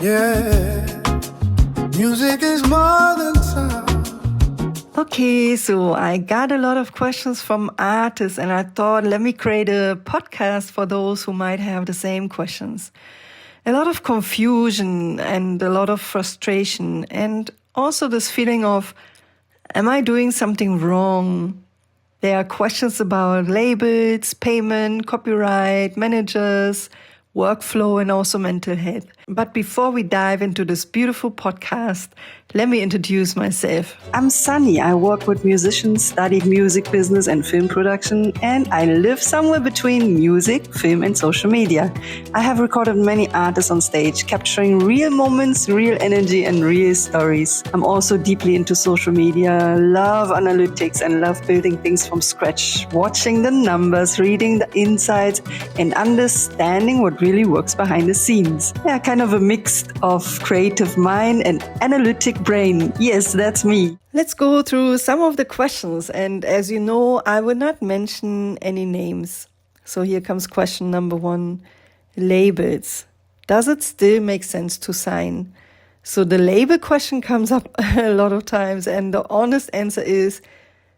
Yeah, music is more than sound. Okay, so I got a lot of questions from artists and I thought, let me create a podcast for those who might have the same questions. A lot of confusion and a lot of frustration and also this feeling of, am I doing something wrong? There are questions about labels, payment, copyright, managers, workflow, and also mental health. But before we dive into this beautiful podcast, let me introduce myself. I'm Sunny. I work with musicians, studied music business and film production, and I live somewhere between music, film, and social media. I have recorded many artists on stage, capturing real moments, real energy, and real stories. I'm also deeply into social media, love analytics, and love building things from scratch, watching the numbers, reading the insights, and understanding what really works behind the scenes. Yeah, kind of a mix of creative mind and analytic brain. Yes, that's me. Let's go through some of the questions. And as you know, I will not mention any names. So here comes question number 1. Labels. Does it still make sense to sign? So the label question comes up a lot of times. And the honest answer is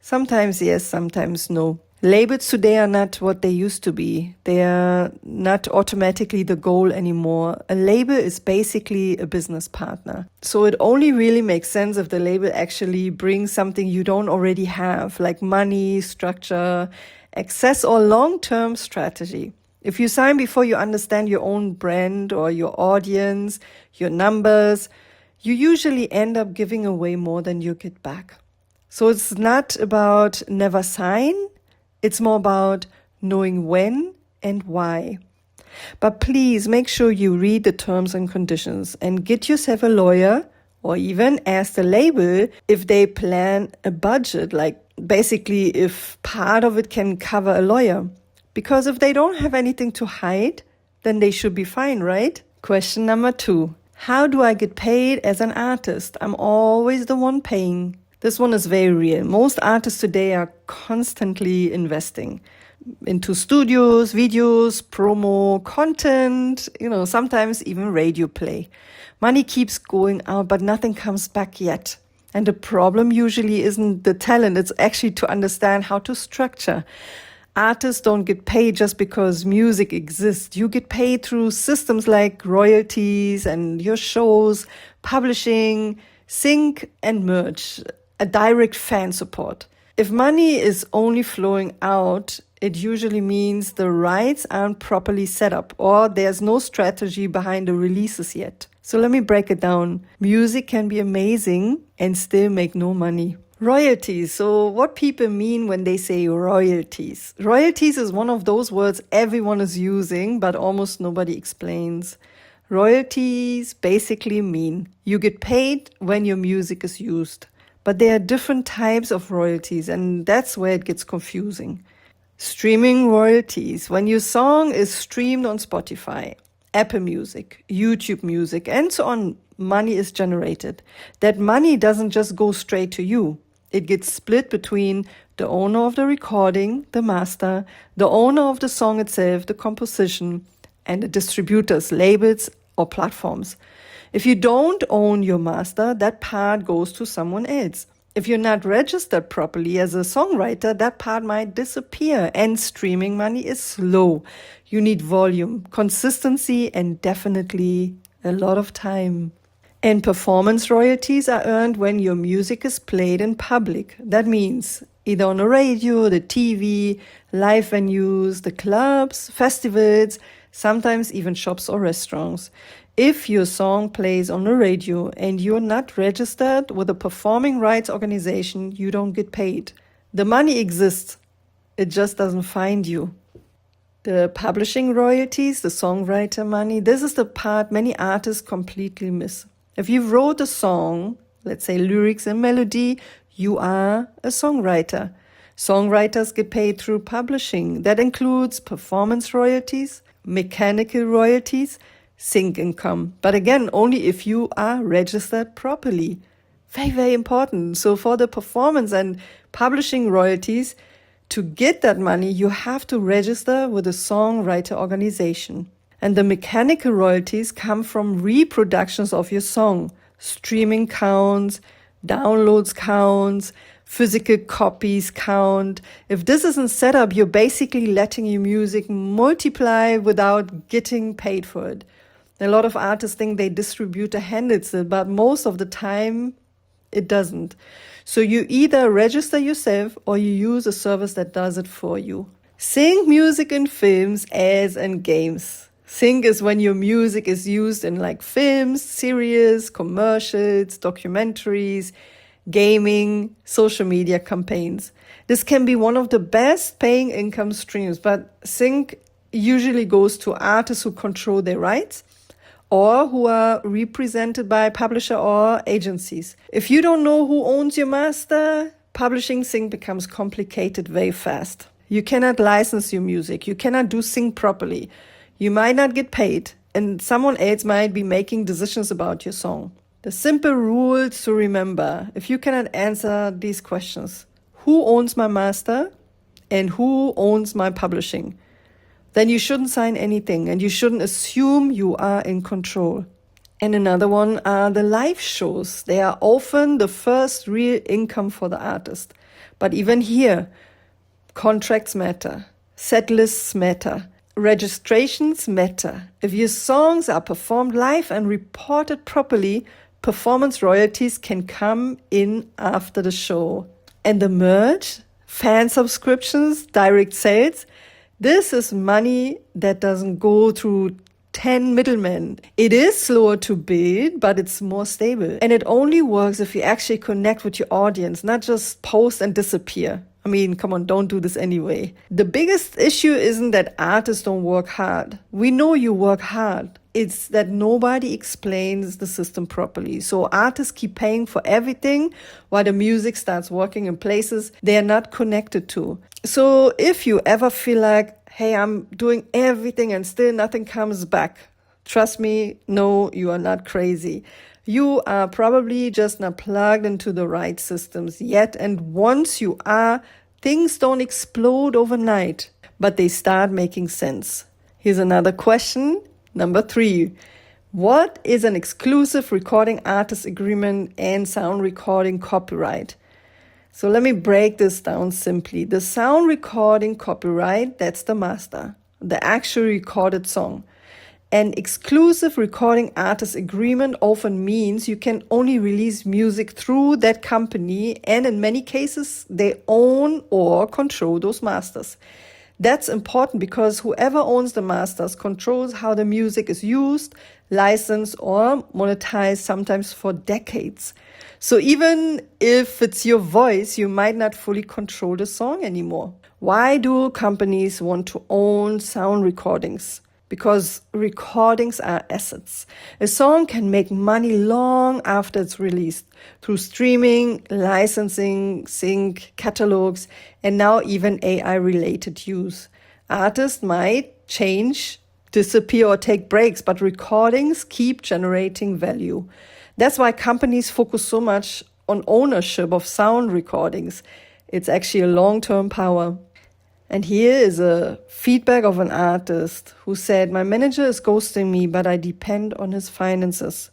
sometimes yes, sometimes no. Labels today are not what they used to be. They are not automatically the goal anymore. A label is basically a business partner. So it only really makes sense if the label actually brings something you don't already have, like money, structure, access, or long-term strategy. If you sign before you understand your own brand or your audience, your numbers, you usually end up giving away more than you get back. So it's not about never sign. It's more about knowing when and why. But please make sure you read the terms and conditions and get yourself a lawyer or even ask the label if they plan a budget, like basically if part of it can cover a lawyer. Because if they don't have anything to hide, then they should be fine, right? Question number 2. How do I get paid as an artist? I'm always the one paying. This one is very real. Most artists today are constantly investing into studios, videos, promo, content, sometimes even radio play. Money keeps going out, but nothing comes back yet. And the problem usually isn't the talent. It's actually to understand how to structure. Artists don't get paid just because music exists. You get paid through systems like royalties and your shows, publishing, sync and merch. A direct fan support. If money is only flowing out, it usually means the rights aren't properly set up or there's no strategy behind the releases yet. So let me break it down. Music can be amazing and still make no money. Royalties. So what people mean when they say royalties. Royalties is one of those words everyone is using, but almost nobody explains. Royalties basically mean you get paid when your music is used. But there are different types of royalties, and that's where it gets confusing. Streaming royalties. When your song is streamed on Spotify, Apple Music, YouTube Music, and so on, money is generated. That money doesn't just go straight to you. It gets split between the owner of the recording, the master, the owner of the song itself, the composition, and the distributors, labels, or platforms. If you don't own your master, that part goes to someone else. If you're not registered properly as a songwriter, that part might disappear, and streaming money is slow. You need volume, consistency, and definitely a lot of time. And performance royalties are earned when your music is played in public. That means either on the radio, the TV, live venues, the clubs, festivals, sometimes even shops or restaurants. If your song plays on the radio and you're not registered with a performing rights organization, you don't get paid. The money exists, it just doesn't find you. The publishing royalties, the songwriter money, this is the part many artists completely miss. If you wrote a song, let's say lyrics and melody, you are a songwriter. Songwriters get paid through publishing. That includes performance royalties, mechanical royalties, sync income. But again, only if you are registered properly. Very, very important. So for the performance and publishing royalties, to get that money, you have to register with a songwriter organization. And the mechanical royalties come from reproductions of your song, streaming counts, downloads counts, physical copies count. If this isn't set up, you're basically letting your music multiply without getting paid for it. A lot of artists think they distribute a handles it, but most of the time it doesn't. So you either register yourself or you use a service that does it for you. Sync music in films, ads, and games. Sync is when your music is used in like films, series, commercials, documentaries, gaming, social media campaigns. This can be one of the best paying income streams, but sync usually goes to artists who control their rights or who are represented by publisher or agencies. If you don't know who owns your master, publishing sync becomes complicated very fast. You cannot license your music. You cannot do sync properly. You might not get paid, and someone else might be making decisions about your song. The simple rules to remember, if you cannot answer these questions, who owns my master and who owns my publishing, then you shouldn't sign anything and you shouldn't assume you are in control. And another one are the live shows. They are often the first real income for the artist. But even here, contracts matter, set lists matter, registrations matter. If your songs are performed live and reported properly, performance royalties can come in after the show. And the merch, fan subscriptions, direct sales, this is money that doesn't go through 10 middlemen. It is slower to build, but it's more stable. And it only works if you actually connect with your audience, not just post and disappear. I mean, come on, don't do this anyway. The biggest issue isn't that artists don't work hard. We know you work hard. It's that nobody explains the system properly. So artists keep paying for everything while the music starts working in places they are not connected to. So if you ever feel like, hey, I'm doing everything and still nothing comes back, trust me, no, you are not crazy. You are probably just not plugged into the right systems yet. And once you are, things don't explode overnight, but they start making sense. Here's another question. Number 3. What is an exclusive recording artist agreement and sound recording copyright? So let me break this down simply. The sound recording copyright, that's the master, the actual recorded song. An exclusive recording artist agreement often means you can only release music through that company, and in many cases, they own or control those masters. That's important because whoever owns the masters controls how the music is used, licensed, or monetized, sometimes for decades. So even if it's your voice, you might not fully control the song anymore. Why do companies want to own sound recordings? Because recordings are assets. A song can make money long after it's released through streaming, licensing, sync, catalogs, and now even AI-related use. Artists might change, disappear, or take breaks, but recordings keep generating value. That's why companies focus so much on ownership of sound recordings. It's actually a long-term power. And here is a feedback of an artist who said, "My manager is ghosting me, but I depend on his finances."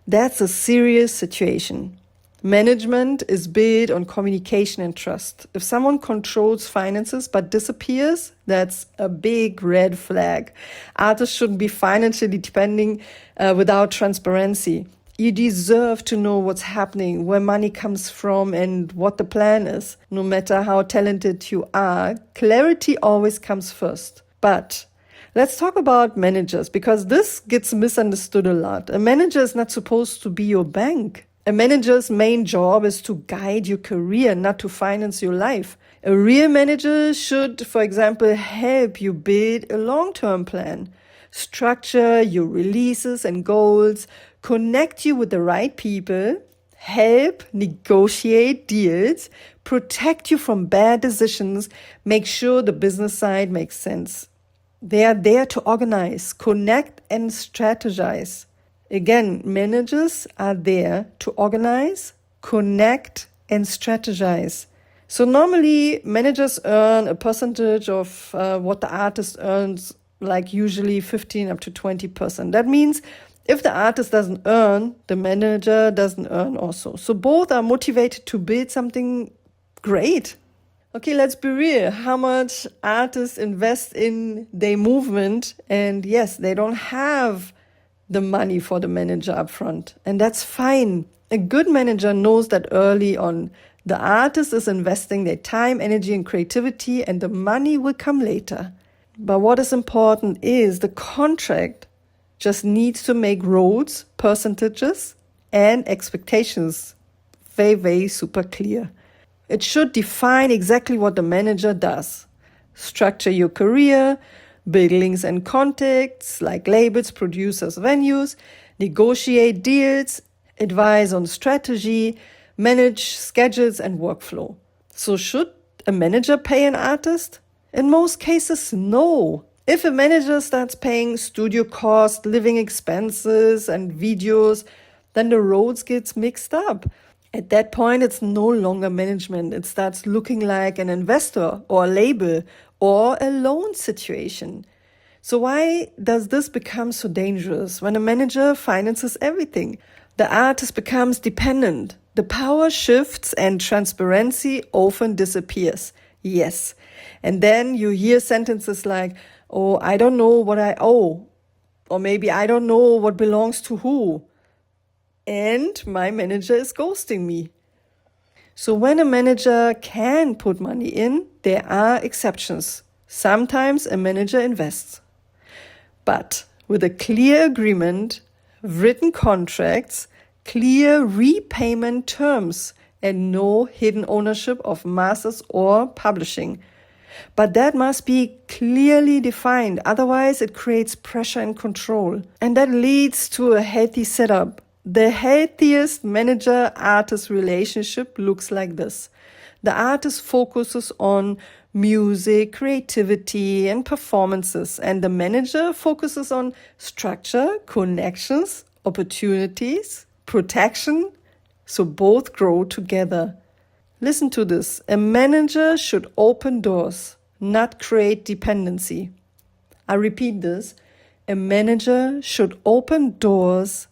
That's a serious situation. Management is built on communication and trust. If someone controls finances but disappears, that's a big red flag. Artists shouldn't be financially depending without transparency. You deserve to know what's happening, where money comes from, and what the plan is. No matter how talented you are, clarity always comes first. But let's talk about managers, because this gets misunderstood a lot. A manager is not supposed to be your bank. A manager's main job is to guide your career, not to finance your life. A real manager should, for example, help you build a long-term plan, structure your releases and goals, connect you with the right people, help negotiate deals, protect you from bad decisions, make sure the business side makes sense. They are there to organize, connect, and strategize. Again, managers are there to organize, connect, and strategize. So normally, managers earn a percentage of what the artist earns like usually 15 up to 20%. That means if the artist doesn't earn, the manager doesn't earn also. So both are motivated to build something great. Okay, let's be real. How much artists invest in their movement? And yes, they don't have the money for the manager up front. And that's fine. A good manager knows that early on. The artist is investing their time, energy, and creativity, and the money will come later. But what is important is the contract just needs to make roles, percentages, and expectations very, very super clear. It should define exactly what the manager does. Structure your career, build links and contacts like labels, producers, venues, negotiate deals, advise on strategy, manage schedules and workflow. So should a manager pay an artist? In most cases, no. If a manager starts paying studio costs, living expenses, and videos, then the roles gets mixed up. At that point, it's no longer management. It starts looking like an investor or a label or a loan situation. So why does this become so dangerous? When a manager finances everything, the artist becomes dependent. The power shifts and transparency often disappears. Yes. And then you hear sentences like, oh, I don't know what I owe. Or maybe I don't know what belongs to who. And my manager is ghosting me. So when a manager can put money in, there are exceptions. Sometimes a manager invests. But with a clear agreement, written contracts, clear repayment terms, and no hidden ownership of masters or publishing. But that must be clearly defined, otherwise it creates pressure and control. And that leads to a healthy setup. The healthiest manager-artist relationship looks like this. The artist focuses on music, creativity, and performances, and the manager focuses on structure, connections, opportunities, protection, so both grow together. Listen to this. A manager should open doors, not create dependency. I repeat this. A manager should open doors,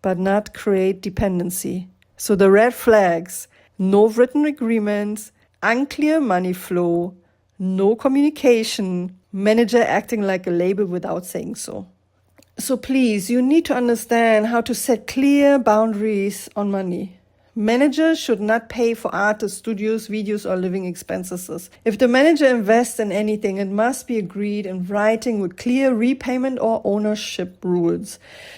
but not create dependency. So the red flags: no written agreements, unclear money flow, no communication, manager acting like a label without saying so. So please, you need to understand how to set clear boundaries on money. Managers should not pay for artists, studios, videos, or living expenses. If the manager invests in anything, it must be agreed in writing with clear repayment or ownership rules.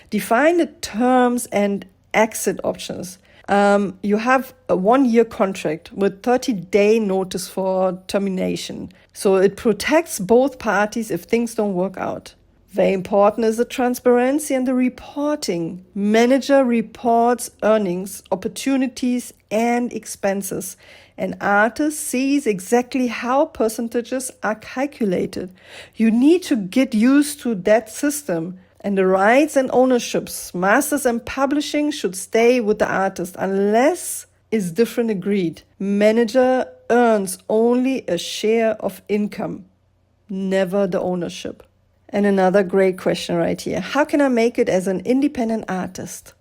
Define the terms and exit options. You have a 1-year contract with 30-day notice for termination. So it protects both parties if things don't work out. Very important is the transparency and the reporting. Manager reports earnings, opportunities, and expenses. An artist sees exactly how percentages are calculated. You need to get used to that system. And the rights and ownerships, masters and publishing should stay with the artist unless is different agreed. Manager earns only a share of income, never the ownership. And another great question right here. How can I make it as an independent artist?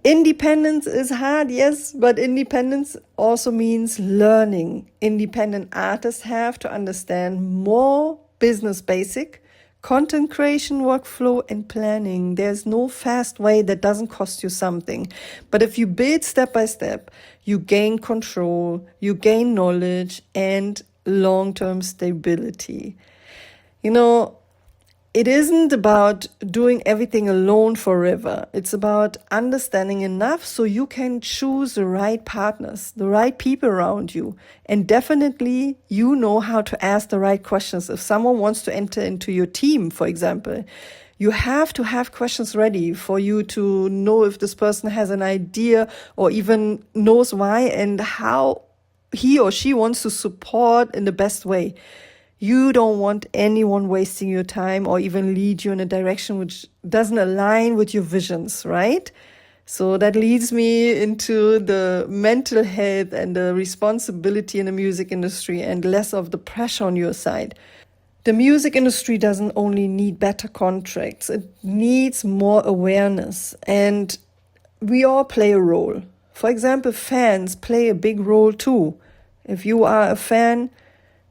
Independence is hard, yes, but independence also means learning. Independent artists have to understand more business basic, content creation, workflow, and planning. There's no fast way that doesn't cost you something. But if you build step by step, you gain control, you gain knowledge, and long-term stability. You know, it isn't about doing everything alone forever. It's about understanding enough so you can choose the right partners, the right people around you. And definitely you know how to ask the right questions. If someone wants to enter into your team, for example, you have to have questions ready for you to know if this person has an idea or even knows why and how he or she wants to support in the best way. You don't want anyone wasting your time or even lead you in a direction which doesn't align with your visions, right? So that leads me into the mental health and the responsibility in the music industry and less of the pressure on your side. The music industry doesn't only need better contracts, it needs more awareness, and we all play a role. For example, fans play a big role too. If you are a fan,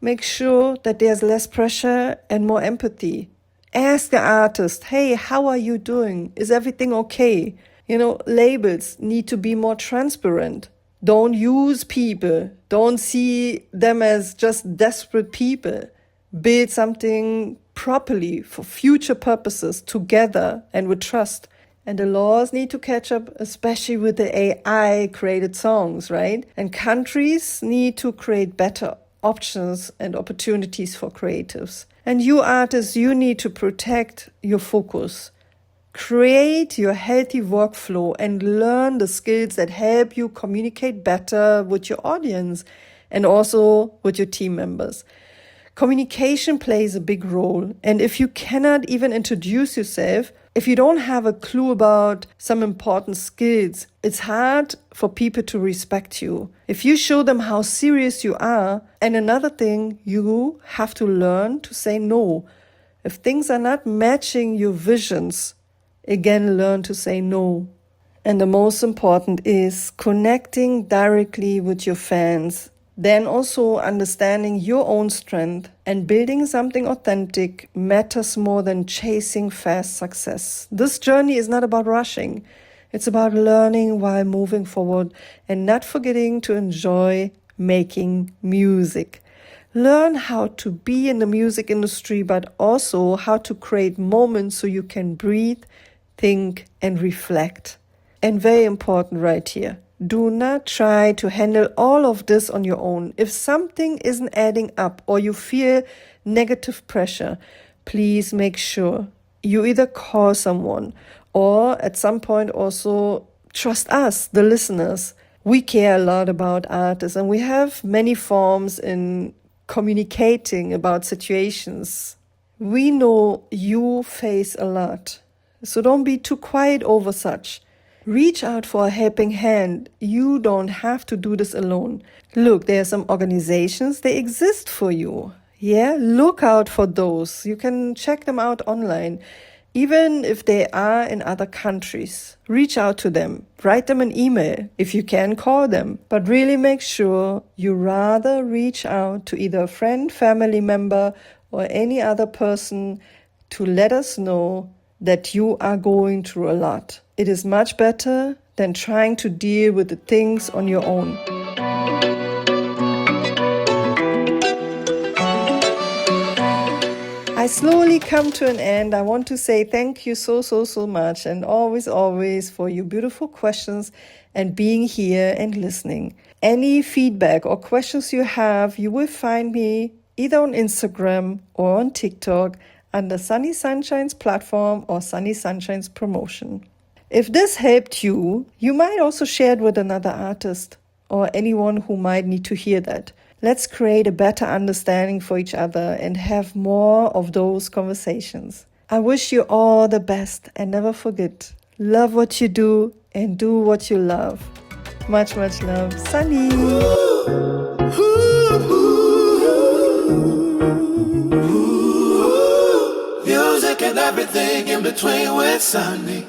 make sure that there's less pressure and more empathy. Ask the artist, hey, how are you doing? Is everything okay? Labels need to be more transparent. Don't use people. Don't see them as just desperate people. Build something properly for future purposes together and with trust. And the laws need to catch up, especially with the AI created songs, right? And countries need to create better options and opportunities for creatives. And you artists, you need to protect your focus. Create your healthy workflow and learn the skills that help you communicate better with your audience and also with your team members. Communication plays a big role, and if you cannot even introduce yourself, if you don't have a clue about some important skills, it's hard for people to respect you. If you show them how serious you are, and another thing, you have to learn to say no. If things are not matching your visions, again, learn to say no. And the most important is connecting directly with your fans. Then also understanding your own strength and building something authentic matters more than chasing fast success. This journey is not about rushing. It's about learning while moving forward and not forgetting to enjoy making music. Learn how to be in the music industry, but also how to create moments so you can breathe, think, and reflect. And very important right here, do not try to handle all of this on your own. If something isn't adding up or you feel negative pressure, please make sure you either call someone or at some point also trust us, the listeners. We care a lot about artists and we have many forms in communicating about situations. We know you face a lot, so don't be too quiet over such. Reach out for a helping hand. You don't have to do this alone. Look, there are some organizations, they exist for you. Yeah, look out for those. You can check them out online. Even if they are in other countries, reach out to them. Write them an email. If you can, call them. But really make sure you rather reach out to either a friend, family member, or any other person to let us know that you are going through a lot. It is much better than trying to deal with the things on your own. I slowly come to an end. I want to say thank you so much and always for your beautiful questions and being here and listening. Any feedback or questions you have, you will find me either on Instagram or on TikTok under Sunny Sunshine's platform or Sunny Sunshine's promotion. If this helped you, you might also share it with another artist or anyone who might need to hear that. Let's create a better understanding for each other and have more of those conversations. I wish you all the best and never forget, love what you do and do what you love. Much love. Sunny! Music and everything in between with Sunny.